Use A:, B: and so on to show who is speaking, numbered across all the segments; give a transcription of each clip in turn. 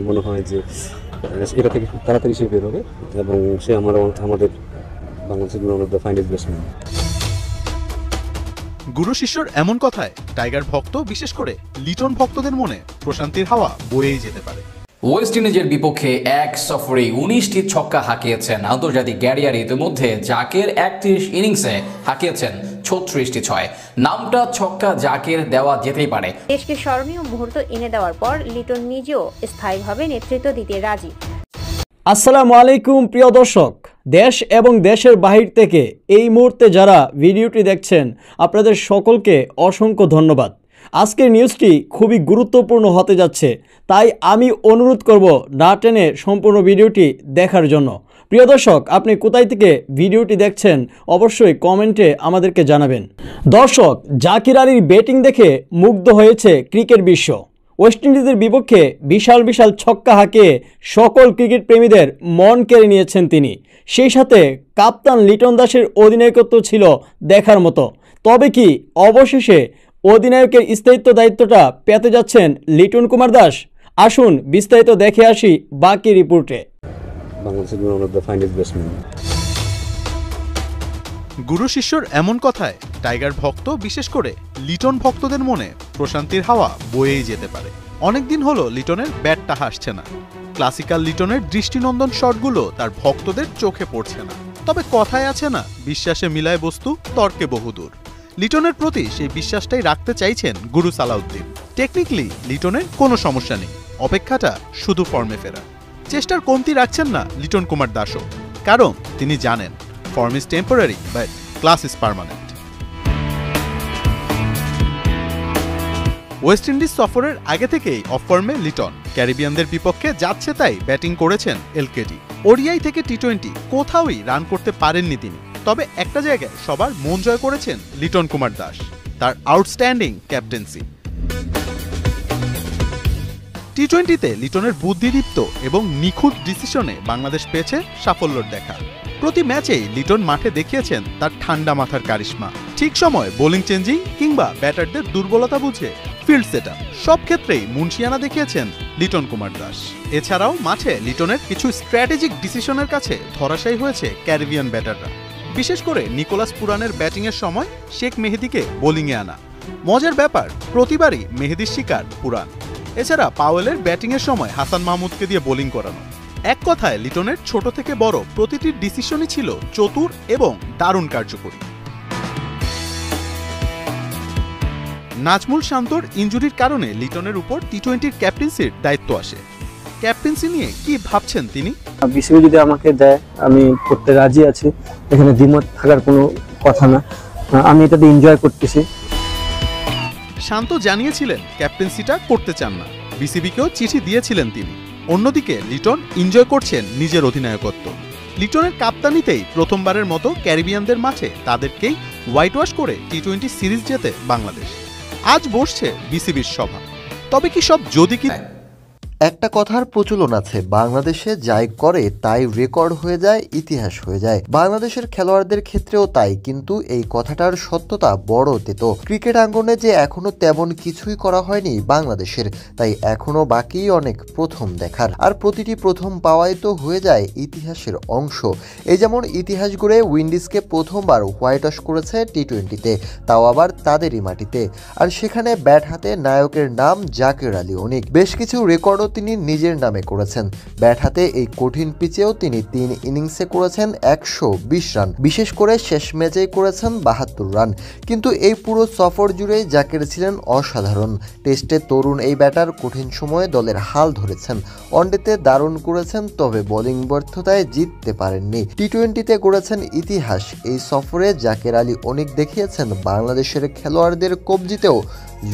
A: মনে হয় যে এটা থেকে খুব তাড়াতাড়ি সে বের হবে এবং সে আমাদের বাংলাদেশের one of the finest batsman.
B: গুরু শিষ্যর এমন কথায় টাইগার ভক্ত বিশেষ করে লিটন ভক্তদের মনে প্রশান্তির হাওয়া বয়েই যেতে পারে।
C: ওয়েস্ট ইন্ডিজের বিপক্ষে এক সফরে 19টি ছক্কা হাঁকিয়েছেন আন্তর্জাতিক ক্যারিয়ারে। ইতিমধ্যে জাকের 31 ইনিংসে হাঁকিয়েছেন 36টি ছয়। নামটা ছক্কা জাকের দেওয়া যেতেই পারে।
D: দেশকে স্মরণীয় মুহূর্ত এনে দেওয়ার পর লিটন নিজেও স্থায়ীভাবে নেতৃত্ব দিতে রাজি।
E: আসসালামু আলাইকুম প্রিয় দর্শক, দেশ এবং দেশের বাহির থেকে এই মুহূর্তে যারা ভিডিওটি দেখছেন আপনাদের সকলকে অসংখ্য ধন্যবাদ। আজকের নিউজটি খুবই গুরুত্বপূর্ণ হতে যাচ্ছে, তাই আমি অনুরোধ করব না টেনে সম্পূর্ণ ভিডিওটি দেখার জন্য। প্রিয় দর্শক, আপনি কোথায় থেকে ভিডিওটি দেখছেন অবশ্যই কমেন্টে আমাদেরকে জানাবেন। দর্শক, জাকির আলীর ব্যাটিং দেখে মুগ্ধ হয়েছে ক্রিকেট বিশ্ব। ওয়েস্ট ইন্ডিজের বিপক্ষে বিশাল বিশাল ছক্কা হাঁকিয়ে সকল ক্রিকেট প্রেমীদের মন কেড়ে নিয়েছেন তিনি। সেই সাথে কাপ্তান লিটন দাসের অধিনায়কত্ব ছিল দেখার মতো। তবে কি অবশেষে অধিনায়কের স্থায়িত্ব দায়িত্বটা পেতে যাচ্ছেন লিটন কুমার দাস? আসুন বিস্তারিত দেখে আসি বাকি রিপোর্টে।
A: বাংলাদেশের one of the finest batsman.
B: গুরু শিষ্যর এমন কথায় টাইগার ভক্ত বিশেষ করে লিটন ভক্তদের মনে প্রশান্তির হাওয়া বয়েই যেতে পারে। অনেকদিন হলো লিটনের ব্যাটটা হাসছে না। ক্লাসিক্যাল লিটনের দৃষ্টিনন্দন শটগুলো তার ভক্তদের চোখে পড়ছে না। তবে কথায় আছে না, বিশ্বাসে মিলায় বস্তু, তর্কে বহুদূর। লিটনের প্রতি সেই বিশ্বাসটাই রাখতে চাইছেন গুরু সালাউদ্দিন। টেকনিক্যালি লিটনের কোনো সমস্যা নেই, অপেক্ষাটা শুধু ফর্মে ফেরা। চেষ্টার কমতি রাখছেন না লিটন কুমার দাসও, কারণ তিনি জানেন form is temporary but class is permanent. West Indies সফরের আগে থেকেই অফ ফর্মে লিটন। ক্যারিবিয়ানদের বিপক্ষে যাচ্ছে তাই ব্যাটিং করেছেন এলকেডি। ওডিআই থেকে টি-20 কোথাওই রান করতে পারেননি তিনি। তবে একটা জায়গায় সবার মন জয় করেছেন লিটন কুমার দাস, তার আউটস্ট্যান্ডিং ক্যাপ্টেন্সি। টি-20তে লিটনের বুদ্ধিদীপ্ত এবং নিখুঁত ডিসিশনে বাংলাদেশ পেয়েছে সাফল্যর দেখা। প্রতি ম্যাচেই লিটন মাঠে দেখিয়েছেন তার ঠান্ডা মাথার কারিশমা। ঠিক সময় বোলিং চেঞ্জিং কিংবা ব্যাটারদের দুর্বলতা বুঝে ফিল্ড সেটআপ, সব ক্ষেত্রেই মুনশিয়ানা দেখিয়েছেন লিটন কুমার দাস। এছাড়াও মাঠে লিটনের কিছু স্ট্র্যাটেজিক ডিসিশনের কাছে ধরাশায়ী হয়েছে ক্যারিবিয়ান ব্যাটাররা। বিশেষ করে নিকোলাস পুরানের ব্যাটিংয়ের সময় শেখ মেহেদীকে বোলিংয়ে আনা। মজার ব্যাপার, প্রতিবারই মেহেদীর শিকার পুরান। এছাড়া পাওয়েলের ব্যাটিংয়ের সময় হাসান মাহমুদকে দিয়ে বোলিং করানো। এক কথায় লিটনের ছোট থেকে বড় প্রতিটি ডিসিশনই ছিল চতুর এবং দারুণ কার্যকরী। নাজমুল শান্তর ইনজুরির কারণে লিটনের উপর টি-20 ক্যাপ্টেন্সির দায়িত্ব আসে। ক্যাপ্টেন্সি নিয়ে কি ভাবছেন তিনি?
F: বিসিবি যদি আমাকে দেয় আমি করতে রাজি আছি, এখানে দ্বিমত থাকার কোনো কথা না, আমি এটাতে এনজয় করতেছি।
B: শান্ত জানিয়েছিলেন ক্যাপ্টেন্সিটা করতে চান না, বিসিবিকেও চিঠি দিয়েছিলেন তিনি। অন্যদিকে লিটন এনজয় করছেন নিজের অধিনায়কত্ব। লিটনের কাপ্তানিতেই প্রথমবারের মতো ক্যারিবিয়ানদের মাঠে তাদেরকেই হোয়াইট ওয়াশ করে টি-20 সিরিজ জেতে বাংলাদেশ। আজ বসছে বিসিবির সভা। তবে কি সব যদি কি?
G: একটা কথার প্রচলন আছে, বাংলাদেশে যাই করে তাই রেকর্ড হয়ে যায়, ইতিহাস হয়ে যায়। বাংলাদেশের খেলোয়াড়দের ক্ষেত্রেও তাই, কিন্তু এই কথাটার সত্যতা বড় তেতো। ক্রিকেট আঙ্গনে যে এখনো তেমন কিছুই করা হয়নি বাংলাদেশের, তাই এখনো বাকি অনেক প্রথম দেখার। আর প্রতিটি প্রথম পাওয়াই তো হয়ে যায় ইতিহাসের অংশ। এই যেমন ইতিহাস গড়ে উইন্ডিজকে প্রথমবার হোয়াইট ওয়াশ করেছে টি-20তে, তাও আবার তাদেরই মাটিতে। আর সেখানে ব্যাট হাতে নায়কের নাম জাকির আলী অনিক। বেশ কিছু রেকর্ডও তিনি নিজের নামে করেছেন। ব্যাট হাতে এই কঠিন পিচেও তিনি 3 ইনিংসে করেছেন 120 রান, বিশেষ করে শেষ ম্যাচেই করেছেন 72 রান। কিন্তু এই পুরো সফর জুড়েই জাকির ছিলেন অসাধারণ। টেস্টে তরুণ এই ব্যাটার কঠিন সময়ে দলের হাল ধরেছেন। ওয়ানডেতে দারুণ করেছেন, তবে বোলিং ব্যর্থতায় জিততে পারেননি। টি-20তে গড়েছেন ইতিহাস। এই সফরে জাকির আলী অনিক দেখিয়েছেন বাংলাদেশের খেলোয়াড়দের কবজিতেও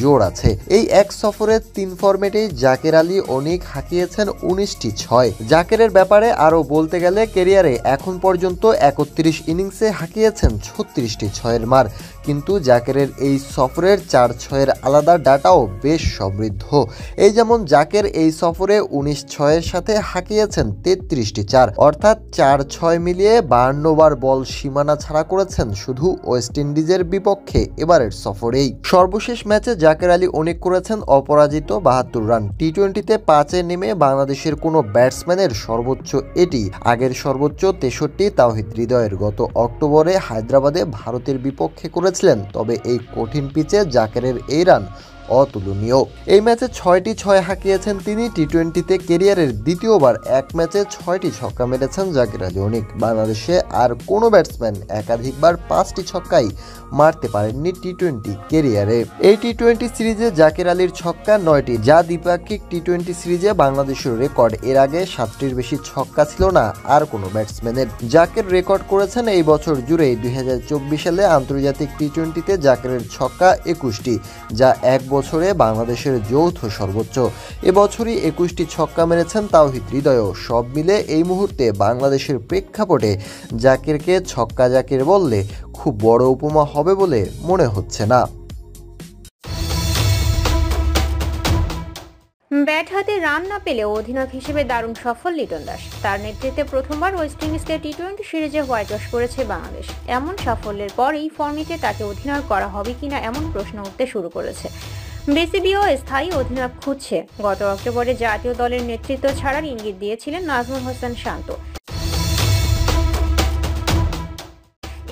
G: জোর আছে। এই এক সফরে 3 ফরম্যাটেই জাকির আলী অনিক হাঁকিয়েছেন 19টি ছয়। জাকিরের ব্যাপারে আরও বলতে গেলে ক্যারিয়ারে এখন পর্যন্ত 31 ইনিংসে হাঁকিয়েছেন 36টি ছয়ের মার। কিন্তু জাকিরের এই সফরের 4 ছয়ের আলাদা ডাটাও বেশ সমৃদ্ধ। এই যেমন জাকির এই সফরে 19 ছয়ের সাথে হাঁকিয়েছেন 33টি 4, অর্থাৎ 4-6 মিলিয়ে 52 বার বল সীমানা ছাড়া করেছেন শুধু ওয়েস্ট ইন্ডিজের বিপক্ষে এবারের সফরেই। সর্বশেষ ম্যাচে জাকের আলী অনেক করেছেন অপরাজিত ৭২ রান। টি-20তে 5-এ নেমে বাংলাদেশের কোনো ব্যাটসম্যানের সর্বোচ্চ এটি। আগের সর্বোচ্চ 63 তাওহিদ হৃদয়ের গত অক্টোবরে হায়দ্রাবাদে ভারতের বিপক্ষে করেছিলেন। তবে এই কঠিন পিচে জাকেরের এই রান অতুলনীয়। এই ম্যাচে 6টি 6 হাঁকিয়েছেন তিনি। টি-20তে ক্যারিয়ারের দ্বিতীয়বার এক ম্যাচে 6টি ছক্কা মেরেছেন জাকের আলী অনেক। বাংলাদেশে আর কোনো ব্যাটসম্যান একাধিকবার 5টি ছক্কাই মারতে পারেননি টি-20 ক্যারিয়ারে। এই টি-20 সিরিজে জাকের আলীর ছক্কা 9টি, যা দ্বিপাক্ষিক টি-20 সিরিজে বাংলাদেশের রেকর্ড। এর আগে 7টির বেশি ছক্কা ছিল না আর কোনো ব্যাটসম্যানের। জাকের রেকর্ড করেছেন এই বছর জুড়েই। 2024 সালে আন্তর্জাতিক টি-20তে জাকেরের ছক্কা 21টি, যা এক বছরে বাংলাদেশের যৌথ সর্বোচ্চ। এবছরই 21টি ছক্কা মেরেছেন তাওহিদ হৃদয়ও। সব মিলে এই মুহূর্তে বাংলাদেশের প্রেক্ষাপটে জাকেরকে ছক্কা জাকের বললে খুব বড় উপমা হবে বলে মনে হচ্ছে না।
D: ব্যাট হাতে রান না পেলেও অধিনায়ক হিসেবে দারুণ সফল লিটন দাস। তার নেতৃত্বে প্রথমবার ওয়েস্ট ইন্ডিজকে টি-20 সিরিজে হোয়াইট ওয়াশ করেছে বাংলাদেশ। এমন সাফল্যের পর এই ফর্মেটে তাকে অধিনায়ক করা হবে কিনা এমন প্রশ্ন উঠতে শুরু করেছে। বিসিবিও স্থায়ী অধিনায়ক খুঁজছে। গত অক্টোবরে জাতীয় দলের নেতৃত্ব ছাড়ার ইঙ্গিত দিয়েছিলেন নাজমুল হোসেন শান্ত।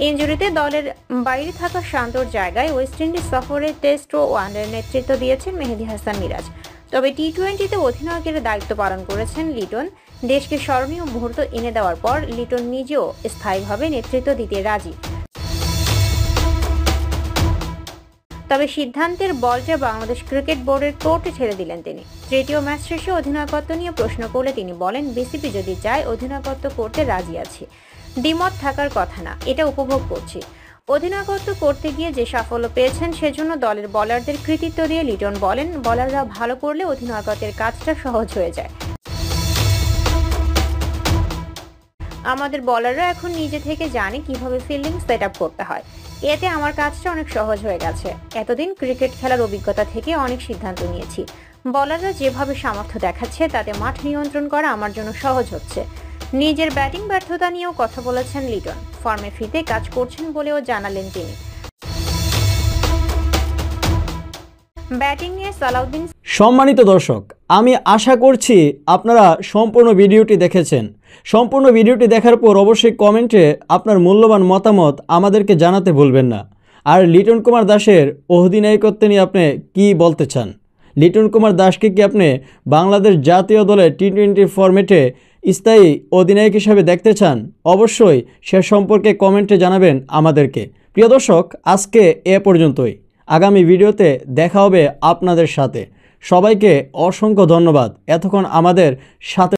D: ইনজুরিতে দলের বাইরে থাকা শান্তর জায়গায় ওয়েস্ট ইন্ডিজ সফরে টেস্ট ও ওয়ানডের নেতৃত্ব দিয়েছেন মেহেদী হাসান মিরাজ। তবে টি-20তে অধিনায়কের দায়িত্ব পালন করেছেন লিটন। দেশকে স্মরণীয় মুহূর্ত এনে দেওয়ার পর লিটন নিজেও স্থায়ীভাবে নেতৃত্ব দিতে রাজি। তবে সিদ্ধান্তের বলটা বাংলাদেশ ক্রিকেট বোর্ডের কোর্টে ছেড়ে দিলেন তিনি। তৃতীয় ম্যাচ শেষে অধিনায়কত্ব নিয়ে প্রশ্ন করলে তিনি বলেন, বিসিবি যদি চায় অধিনায়কত্ব করতে রাজি আছি। দ্বিমত থাকার কথা না, এটা উপভোগ করছি। অধিনায়কত্ব করতে গিয়ে যে সাফল্য পেয়েছেন সেজন্য দলের বলারদের কৃতিত্ব দিয়ে লিটন বলেন, বলাররা ভালো করলে অধিনায়কত্বের কাজটা সহজ হয়ে যায়। আমাদের বলাররা এখন নিজে থেকে জানে কিভাবে ফিল্ডিং সেট আপ করতে হয়। এতে আমার কাজটা অনেক সহজ হয়ে গেছে। এতদিন ক্রিকেট খেলার অভিজ্ঞতা থেকে অনেক সিদ্ধান্ত নিয়েছি। বলাররা যেভাবে সামর্থ্য দেখাচ্ছে তাতে মাঠ নিয়ন্ত্রণ করা আমার জন্য সহজ হচ্ছে। নিজের ব্যাটিং ব্যর্থতা নিয়েও কথা বলেছেন লিটন। ফর্মে ফিরতে কাজ করছেন বলেও জানালেন তিনি। ব্যাটিং নিয়ে সালাউদ্দিন।
E: সম্মানিত দর্শক, আমি আশা করছি আপনারা সম্পূর্ণ ভিডিওটি দেখেছেন। সম্পূর্ণ ভিডিওটি দেখার পর অবশ্যই কমেন্টে আপনার মূল্যবান মতামত আমাদেরকে জানাতে ভুলবেন না। আর লিটন কুমার দাসের অধিনায়কত্ব নিয়ে আপনি কি বলতে চান? লিটন কুমার দাসকে কি আপনি বাংলাদেশ জাতীয় দলের টি-20 ফরম্যাটে স্থায়ী অধিনায়ক হিসাবে দেখতে চান? অবশ্যই সে সম্পর্কে কমেন্টে জানাবেন আমাদেরকে। প্রিয় দর্শক, আজকে এ পর্যন্তই। আগামী ভিডিওতে দেখা হবে আপনাদের সাথে। সবাইকে অসংখ্য ধন্যবাদ এতক্ষণ আমাদের সাথে